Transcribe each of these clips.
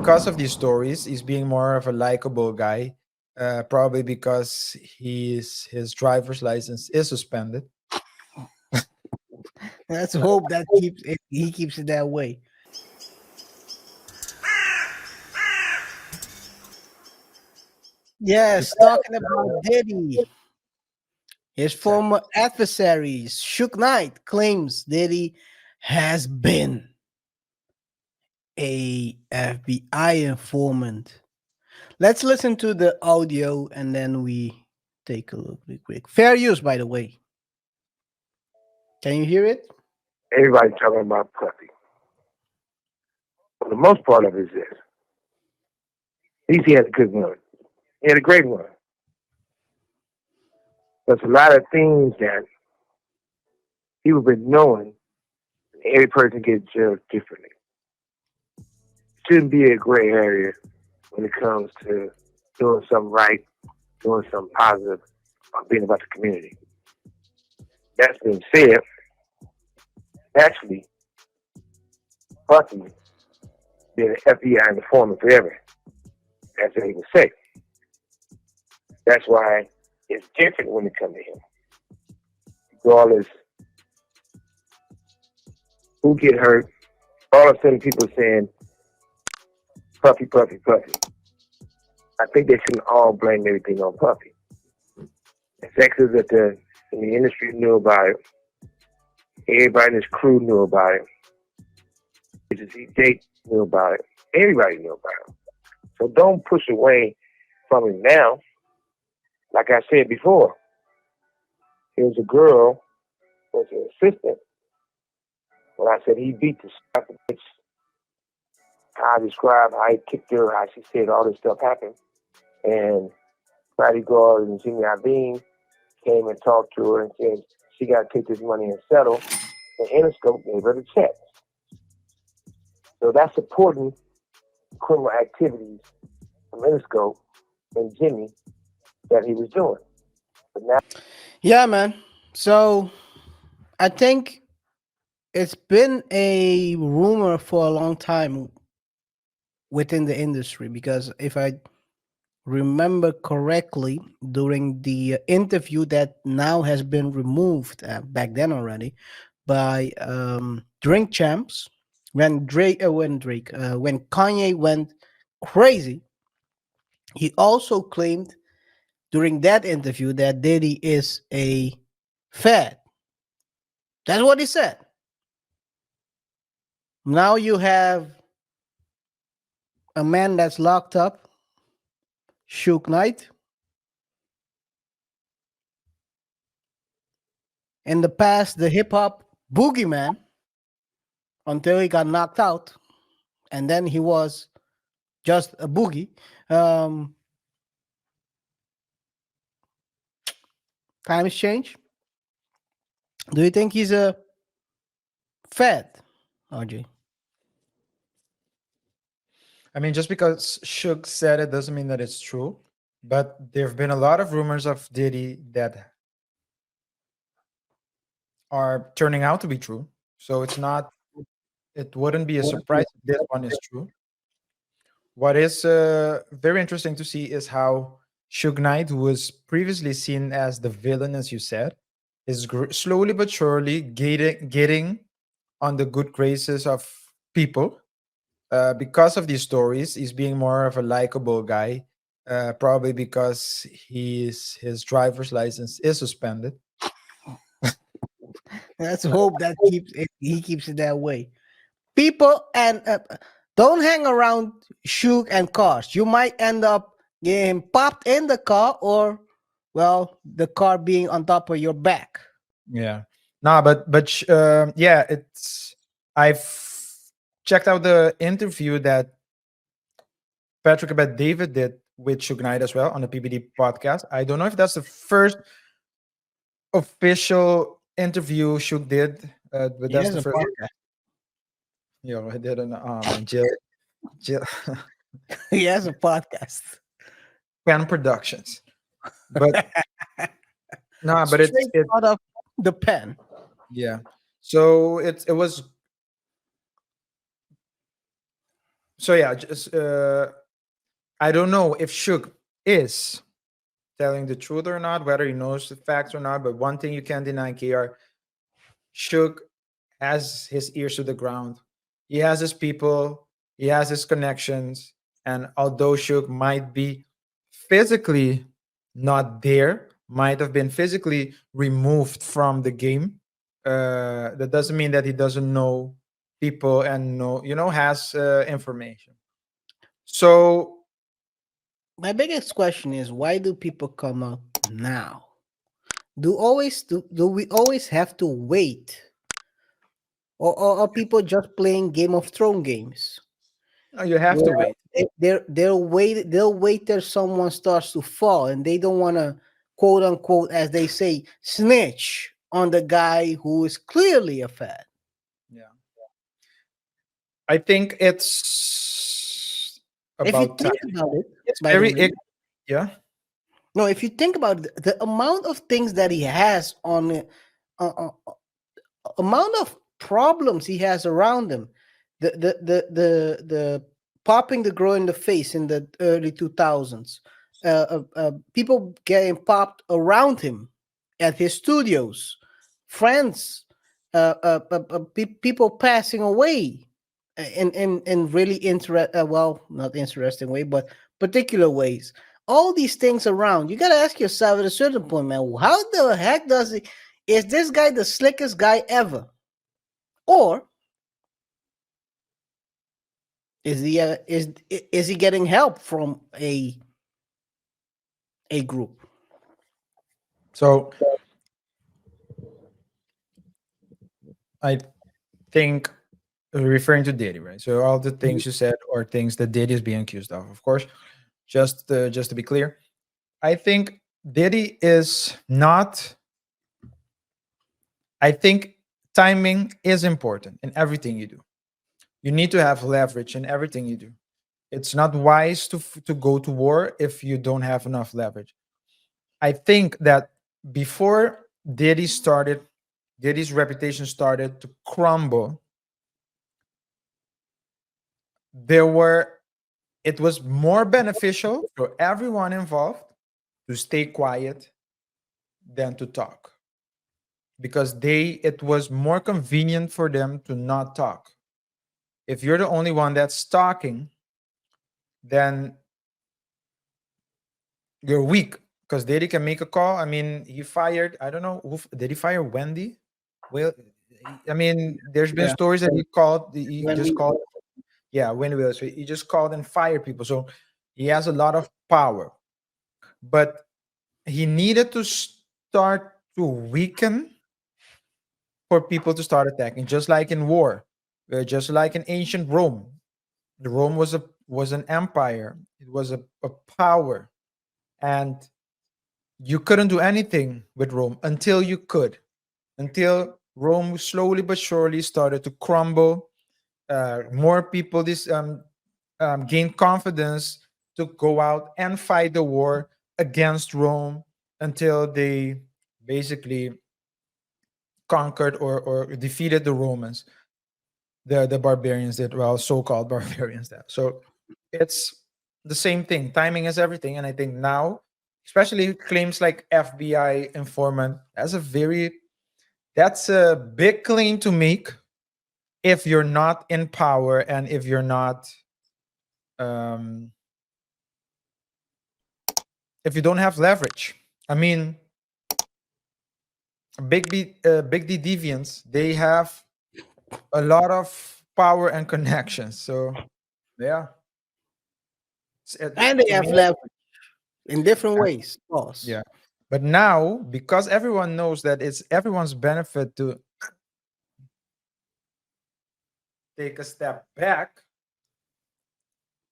because of these stories, he's being more of a likable guy. Probably because his driver's license is suspended. Let's hope that he keeps it that way. Yes, talking about Diddy. His Exactly. former adversaries, Suge Knight, claims Diddy has been a FBI informant. Let's listen to the audio and then we take a look real quick. Fair use, by the way. Can you hear it? Everybody talking about puppy. For the most part of it is this. At least he had a good one. He had a great one. There's a lot of things that people been knowing. Every person gets judged differently. Shouldn't be a gray area when it comes to doing something right, doing something positive, or being about the community. That's been said. Actually, Puffy been an FBI informant forever. That's what he would say. That's why it's different when it comes to him. Regardless who get hurt, all of a sudden people saying Puffy, Puffy, Puffy. I think they shouldn't all blame everything on Puffy. The fact is that in the industry knew about it. Everybody in his crew knew about it. Jake knew about it. Everybody knew about it. So don't push away from it now. Like I said before, there was a girl, was an assistant. When I said he beat the shit out of the bitch, how I described how he kicked her, how she said all this stuff happened. And Friday Guard and Jimmy Iovine came and talked to her and said she got to take this money and settle. And Interscope gave her the check. So that's supporting criminal activities from Interscope and Jimmy that he was doing. But now, Yeah, man. So I think it's been a rumor for a long time within the industry because if I remember correctly, during the interview that now has been removed back then already by Drink Champs, when Kanye went crazy, he also claimed during that interview that Diddy is a fad. That's what he said. Now you have a man that's locked up, Suge Knight. In the past, the hip hop boogeyman until he got knocked out, and then he was just a boogie. Um, Times change. Do you think he's a fad, RJ? I mean, just because Suge said it doesn't mean that it's true. But there have been a lot of rumors of Diddy that are turning out to be true. So it's not. It wouldn't be a surprise if this one is true. What is very interesting to see is how Suge Knight, who was previously seen as the villain, as you said, is slowly but surely getting on the good graces of people. Because of these stories, he's being more of a likable guy. Probably because his driver's license is suspended. Let's hope that he keeps it that way. People and don't hang around Suge and cars. You might end up getting popped in the car, or well, the car being on top of your back. Yeah. Nah, but yeah, it's I've checked out the interview that Patrick Bet David did with Suge Knight as well on the PBD podcast. I don't know if that's the first official interview Suge did, but He that's has the a first. podcast. Yo, I did an Jill He has a podcast. Pen Productions, but nah, but it's Straight it out of the pen. yeah. So it was So yeah, just I don't know if Suge is telling the truth or not, whether he knows the facts or not. But one thing you can't deny, KR, Suge has his ears to the ground. He has his people, he has his connections. And although Suge might be physically not there, might have been physically removed from the game, that doesn't mean that he doesn't know people and has information. So My biggest question is, why do people come up now? Do we always have to wait, or are people just playing Game of Thrones games? you have to Where wait. they'll wait till someone starts to fall, and they don't want to, quote unquote, as they say, snitch on the guy who is clearly a fan. Yeah. I think it's If you about time. think about it, It's by the very way, yeah. no, if you think about it, the amount of things that he has on it, amount of problems he has around him, the popping the girl in the face in the early 2000s, people getting popped around him at his studios, friends, people passing away in really well, not interesting way, but particular ways. All these things around, you got to ask yourself at a certain point, man, how the heck does he, is this guy the slickest guy ever, or is he getting help from a group? So I think referring to Diddy, right? So all the Mhm. things you said are things that Diddy is being accused of course. Just to be clear, I think Diddy is not. I think timing is important in everything you do. You need to have leverage in everything you do. It's not wise to go to war if you don't have enough leverage. I think that before Diddy's reputation started to crumble, there were it was more beneficial for everyone involved to stay quiet than to talk, because it was more convenient for them to not talk. If you're the only one that's talking, then you're weak, because Diddy can make a call. I mean, he fired, I don't know, did he fire Wendy? Well, I mean, there's been Yeah, stories that he when just we called, yeah, Wendy Willis. So he just called and fired people. So he has a lot of power, but he needed to start to weaken for people to start attacking, just like in war, just like in ancient Rome. The Rome was an empire. It was a power, and you couldn't do anything with Rome until you could, until Rome slowly but surely started to crumble. More people gained confidence to go out and fight the war against Rome until they basically conquered or defeated the Romans, the barbarians did, well, so-called barbarians that. So it's the same thing. Timing is everything, and I think now, especially claims like FBI informant, that's a big claim to make if you're not in power and if you're not um, if you don't have leverage. I mean, Big D deviants, they have a lot of power and connections. So yeah, and they to me, have leverage in different ways, boss. yeah. But now, because everyone knows that it's everyone's benefit to take a step back,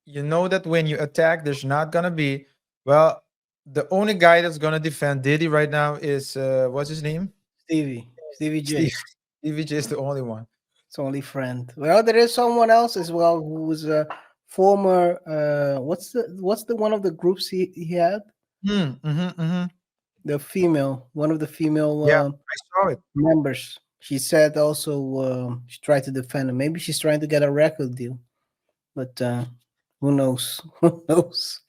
you know that when you attack, there's not gonna be, well, the only guy that's gonna defend Diddy right now is what's his name? Stevie Steve. J. Stevie J is the only one. It's only friend. Well, there is someone else as well who's a former. What's the one of the groups he had? Mm-hmm. The female, one of the female Yeah, I saw it. members. She said also she tried to defend him. Maybe she's trying to get a record deal. but who knows? Who knows?